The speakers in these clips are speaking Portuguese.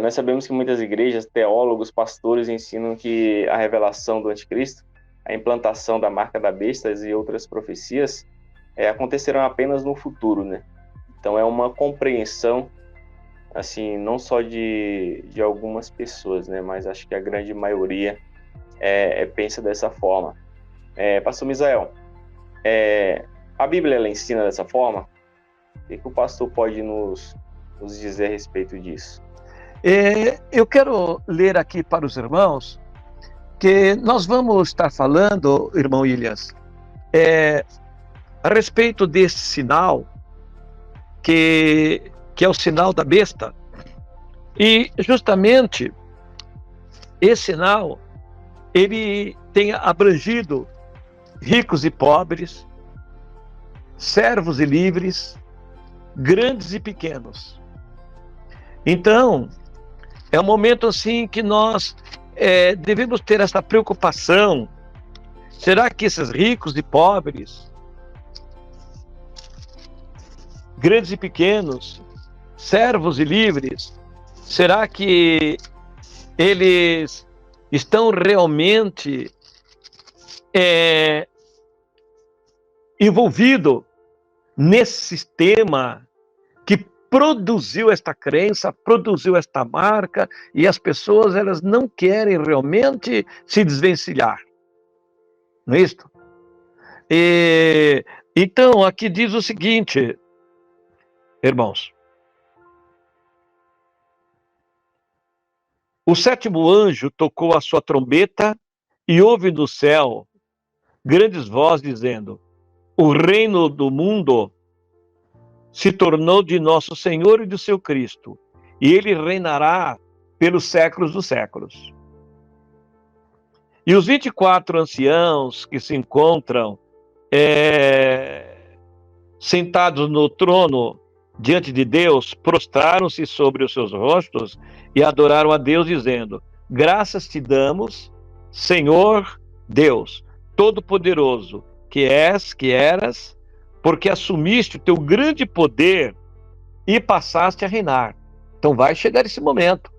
Nós sabemos que muitas igrejas, teólogos, pastores ensinam que a revelação do anticristo, a implantação da marca da besta e outras profecias acontecerão apenas no futuro, né? Então é uma compreensão, assim, não só de algumas pessoas, né? Mas acho que a grande maioria pensa dessa forma. Pastor Misael, a Bíblia ela ensina dessa forma? O que o pastor pode nos dizer a respeito disso? Eu quero ler aqui para os irmãos que nós vamos estar falando, irmão Ilias, a respeito desse sinal, que é o sinal da besta. E justamente esse sinal, ele tem abrangido ricos e pobres, servos e livres, grandes e pequenos. Então, é um momento assim que nós devemos ter essa preocupação. Será que esses ricos e pobres, grandes e pequenos, servos e livres, será que eles estão realmente envolvidos nesse sistema que produziu esta crença, produziu esta marca, e as pessoas elas não querem realmente se desvencilhar, não é isso? Então aqui diz o seguinte, irmãos: o sétimo anjo tocou a sua trombeta e houve do céu grandes vozes dizendo: o reino do mundo se tornou de nosso Senhor e do seu Cristo, e ele reinará pelos séculos dos séculos. E os 24 anciãos que se encontram sentados no trono diante de Deus, prostraram-se sobre os seus rostos e adoraram a Deus, dizendo: graças te damos, Senhor Deus Todo-Poderoso, que eras, porque assumiste o teu grande poder e passaste a reinar. Então vai chegar esse momento.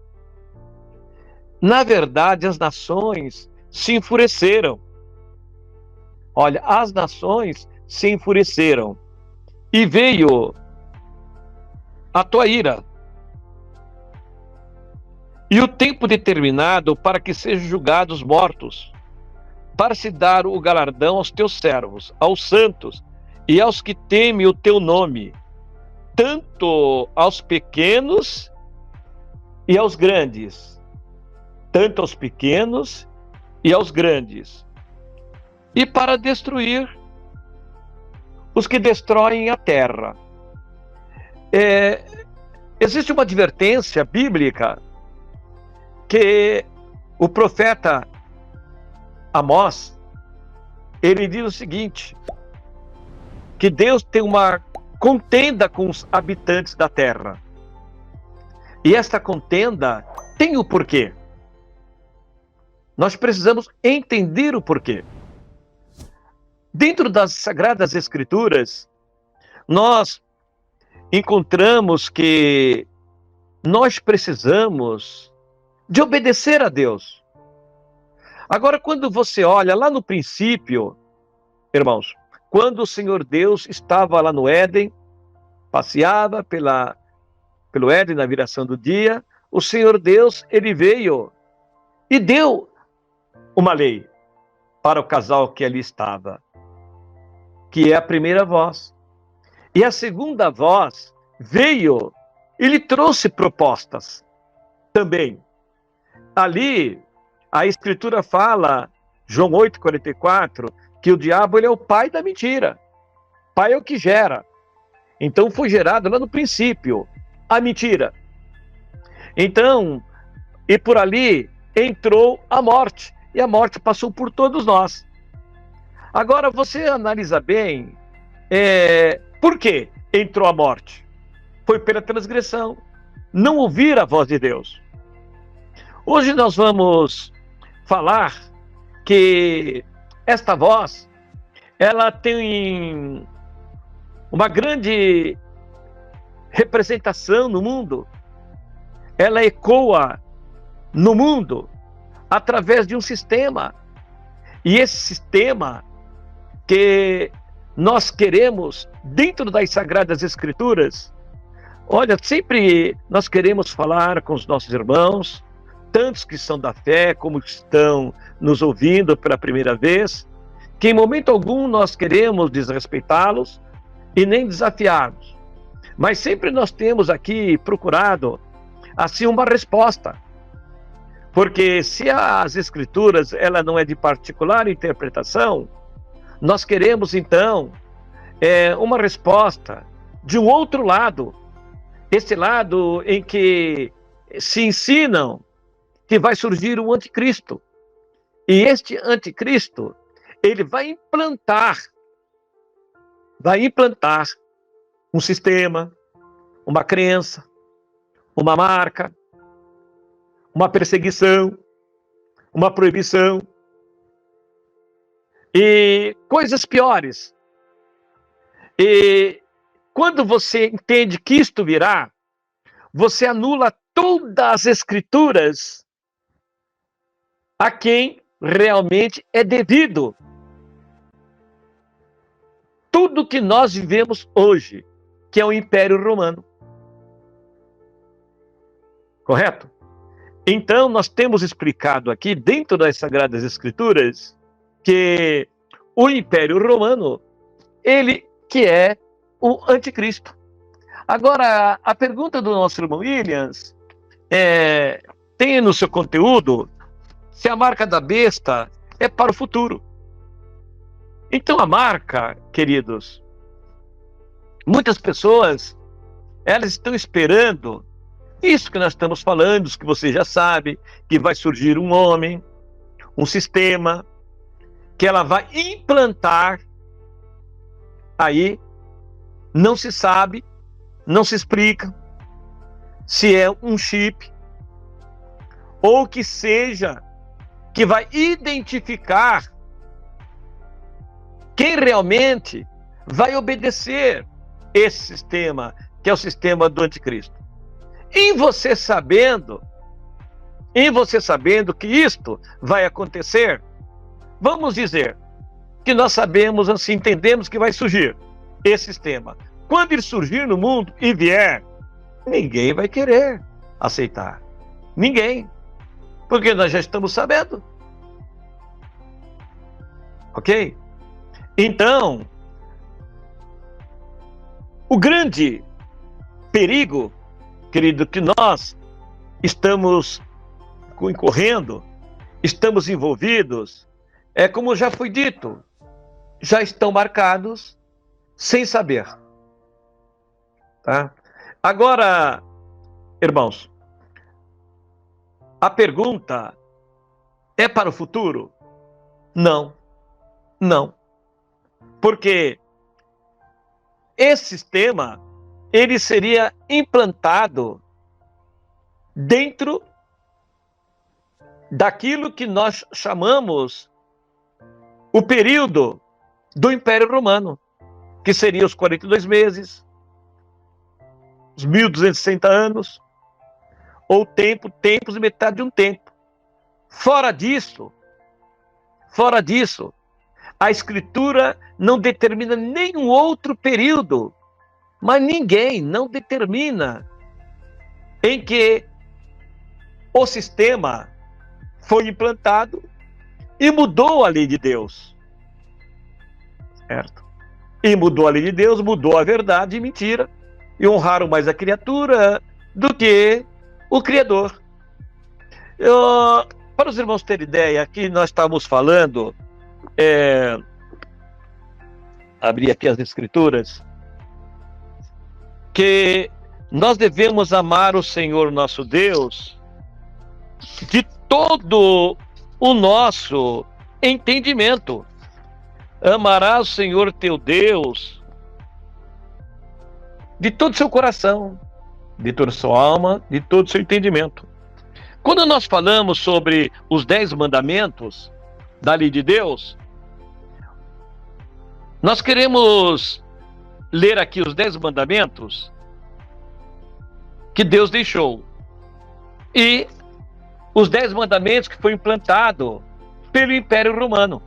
Na verdade, as nações se enfureceram. Olha, as nações se enfureceram e veio a tua ira e o tempo determinado para que sejam julgados mortos, para se dar o galardão aos teus servos, aos santos e aos que temem o teu nome, tanto aos pequenos e aos grandes, tanto aos pequenos e aos grandes, e para destruir os que destroem a terra. Existe uma advertência bíblica que o profeta Amós, ele diz o seguinte, que Deus tem uma contenda com os habitantes da terra. E esta contenda tem o porquê. Nós precisamos entender o porquê. Dentro das Sagradas Escrituras, nós encontramos que nós precisamos de obedecer a Deus. Agora, quando você olha lá no princípio, irmãos, quando o Senhor Deus estava lá no Éden, passeava pelo Éden na viração do dia, o Senhor Deus, ele veio e deu uma lei para o casal que ali estava, que é a primeira voz. E a segunda voz veio e lhe trouxe propostas também. Ali, a Escritura fala, João 8,44, que o diabo ele é o pai da mentira. Pai é o que gera. Então foi gerado lá no princípio a mentira. Então, e por ali entrou a morte. E a morte passou por todos nós. Agora você analisa bem, por que entrou a morte? Foi pela transgressão, não ouvir a voz de Deus. Hoje nós vamos falar que esta voz, ela tem uma grande representação no mundo, ela ecoa no mundo através de um sistema. E esse sistema que nós queremos dentro das Sagradas Escrituras, olha, sempre nós queremos falar com os nossos irmãos, tantos que são da fé como que estão nos ouvindo pela primeira vez, que em momento algum nós queremos desrespeitá-los e nem desafiá-los. Mas sempre nós temos aqui procurado assim uma resposta. Porque se as Escrituras ela não é de particular interpretação, nós queremos então uma resposta de um outro lado, esse lado em que se ensinam que vai surgir um anticristo. E este anticristo, ele vai implantar um sistema, uma crença, uma marca, uma perseguição, uma proibição e coisas piores. E quando você entende que isto virá, você anula todas as Escrituras a quem realmente é devido. Tudo que nós vivemos hoje, que é o Império Romano. Correto? Então, nós temos explicado aqui, dentro das Sagradas Escrituras, que o Império Romano, ele que é o anticristo. Agora, a pergunta do nosso irmão Williams tem no seu conteúdo se a marca da besta é para o futuro. Então, a marca, queridos, muitas pessoas, elas estão esperando isso que nós estamos falando, que você já sabe, que vai surgir um homem, um sistema, que ela vai implantar, aí não se sabe, não se explica se é um chip, ou que seja, que vai identificar quem realmente vai obedecer esse sistema, que é o sistema do anticristo. Em você sabendo que isto vai acontecer, vamos dizer que nós sabemos, assim, entendemos que vai surgir esse sistema. Quando ele surgir no mundo e vier, ninguém vai querer aceitar. Ninguém. Porque nós já estamos sabendo. Ok? Então, o grande perigo, querido, que nós estamos incorrendo, estamos envolvidos, como já foi dito, já estão marcados sem saber. Tá? Agora, irmãos, a pergunta é para o futuro? Não, não. Porque esse sistema, ele seria implantado dentro daquilo que nós chamamos o período do Império Romano, que seria os 42 meses, os 1260 anos, ou tempos e metade de um tempo. Fora disso, a Escritura não determina nenhum outro período, mas ninguém não determina em que o sistema foi implantado e mudou a lei de Deus. Certo? E mudou a lei de Deus, mudou a verdade e mentira, e honraram mais a criatura do que o Criador. Para os irmãos terem ideia, aqui nós estávamos falando, abri aqui as Escrituras, que nós devemos amar o Senhor nosso Deus de todo o nosso entendimento. Amarás o Senhor teu Deus de todo o seu coração, de toda a sua alma, de todo o seu entendimento. Quando nós falamos sobre os 10 mandamentos da lei de Deus, nós queremos ler aqui os 10 mandamentos que Deus deixou. e os 10 mandamentos que foi implantado pelo Império Romano.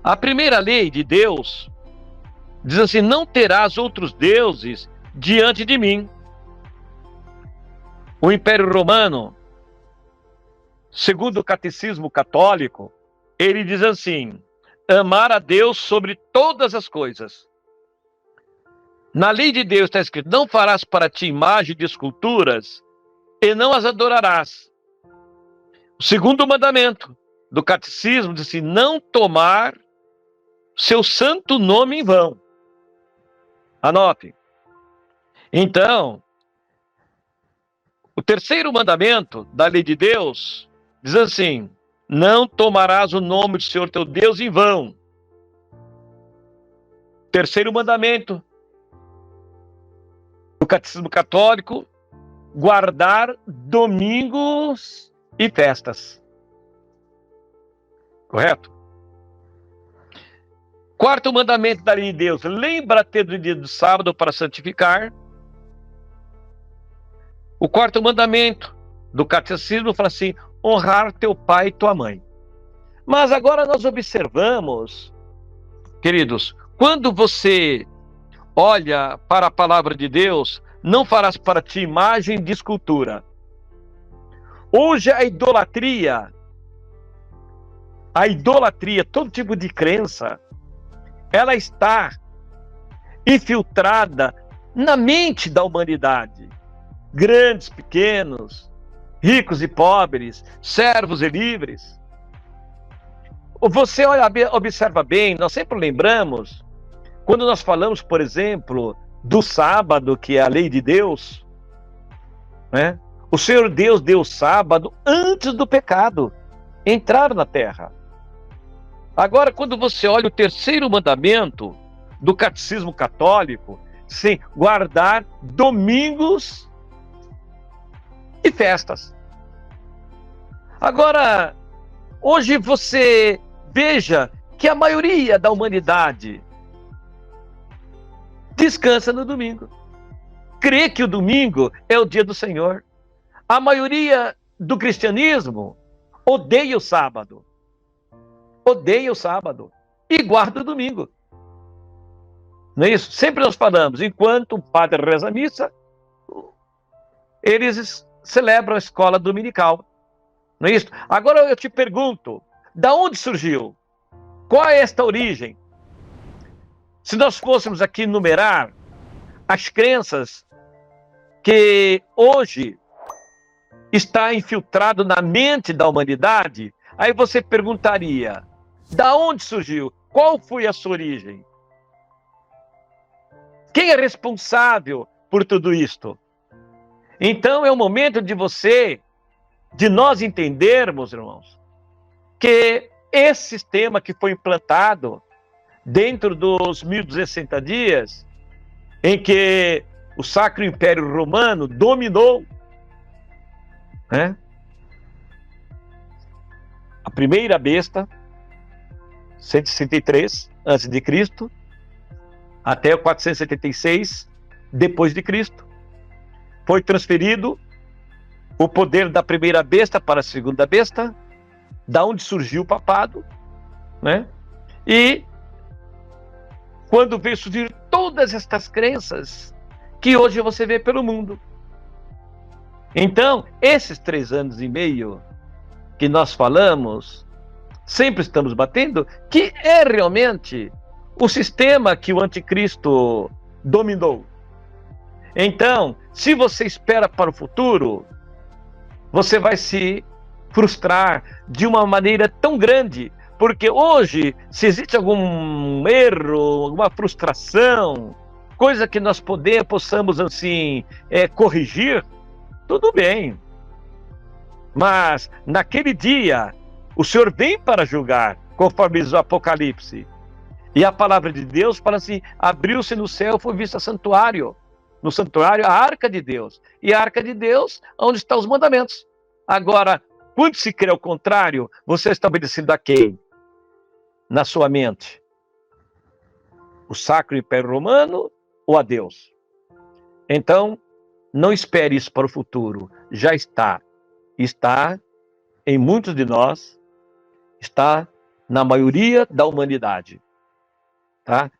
A primeira lei de Deus diz assim: não terás outros deuses diante de mim. O Império Romano, segundo o Catecismo Católico, ele diz assim: amar a Deus sobre todas as coisas. Na lei de Deus está escrito: não farás para ti imagem de esculturas e não as adorarás. O segundo mandamento do Catecismo diz assim: não tomar seu santo nome em vão. Anote. Então, o terceiro mandamento da lei de Deus diz assim: não tomarás o nome do Senhor teu Deus em vão. Terceiro mandamento do Catecismo Católico: guardar domingos e festas. Correto? Quarto mandamento da lei de Deus: lembra-te do dia do sábado para santificar. O quarto mandamento do catecismo fala assim: honrar teu pai e tua mãe. Mas agora nós observamos, queridos, quando você olha para a palavra de Deus: não farás para ti imagem de escultura. Hoje a idolatria, todo tipo de crença, ela está infiltrada na mente da humanidade. Grandes, pequenos, ricos e pobres, servos e livres. Você observa bem, nós sempre lembramos, quando nós falamos, por exemplo, do sábado, que é a lei de Deus, né? O Senhor Deus deu o sábado antes do pecado entrar na terra. Agora, quando você olha o terceiro mandamento do Catecismo Católico, sim, guardar domingos e festas. Agora, hoje você veja que a maioria da humanidade descansa no domingo. Crê que o domingo é o dia do Senhor. A maioria do cristianismo odeia o sábado. Odeia o sábado e guarda o domingo. Não é isso? Sempre nós falamos, enquanto o padre reza a missa, eles celebram a escola dominical. Não é isso? Agora eu te pergunto, da onde surgiu? Qual é esta origem? Se nós fôssemos aqui numerar as crenças que hoje está infiltrado na mente da humanidade, aí você perguntaria: da onde surgiu? Qual foi a sua origem? Quem é responsável por tudo isto? Então é o momento de nós entendermos, irmãos, que esse sistema que foi implantado dentro dos 1260 dias, em que o Sacro Império Romano dominou, né? A primeira besta, 163 a.C., até 476 depois de Cristo, foi transferido o poder da primeira besta para a segunda besta, da onde surgiu o papado, né? E quando veio surgir todas estas crenças que hoje você vê pelo mundo. Então, esses 3 anos e meio que nós falamos, sempre estamos batendo, que é realmente o sistema que o anticristo dominou. Então, se você espera para o futuro, você vai se frustrar de uma maneira tão grande, porque hoje, se existe algum erro, alguma frustração, coisa que nós possamos assim corrigir, tudo bem. Mas naquele dia, o Senhor vem para julgar, conforme diz o Apocalipse. E a palavra de Deus fala assim: abriu-se no céu, foi visto santuário. No santuário, a arca de Deus. E a arca de Deus, onde estão os mandamentos. Agora, quando se crê ao contrário, você está obedecendo a quem? Na sua mente? O Sacro Império Romano ou a Deus? Então, não espere isso para o futuro. Já está. está em muitos de nós, está na maioria da humanidade, tá?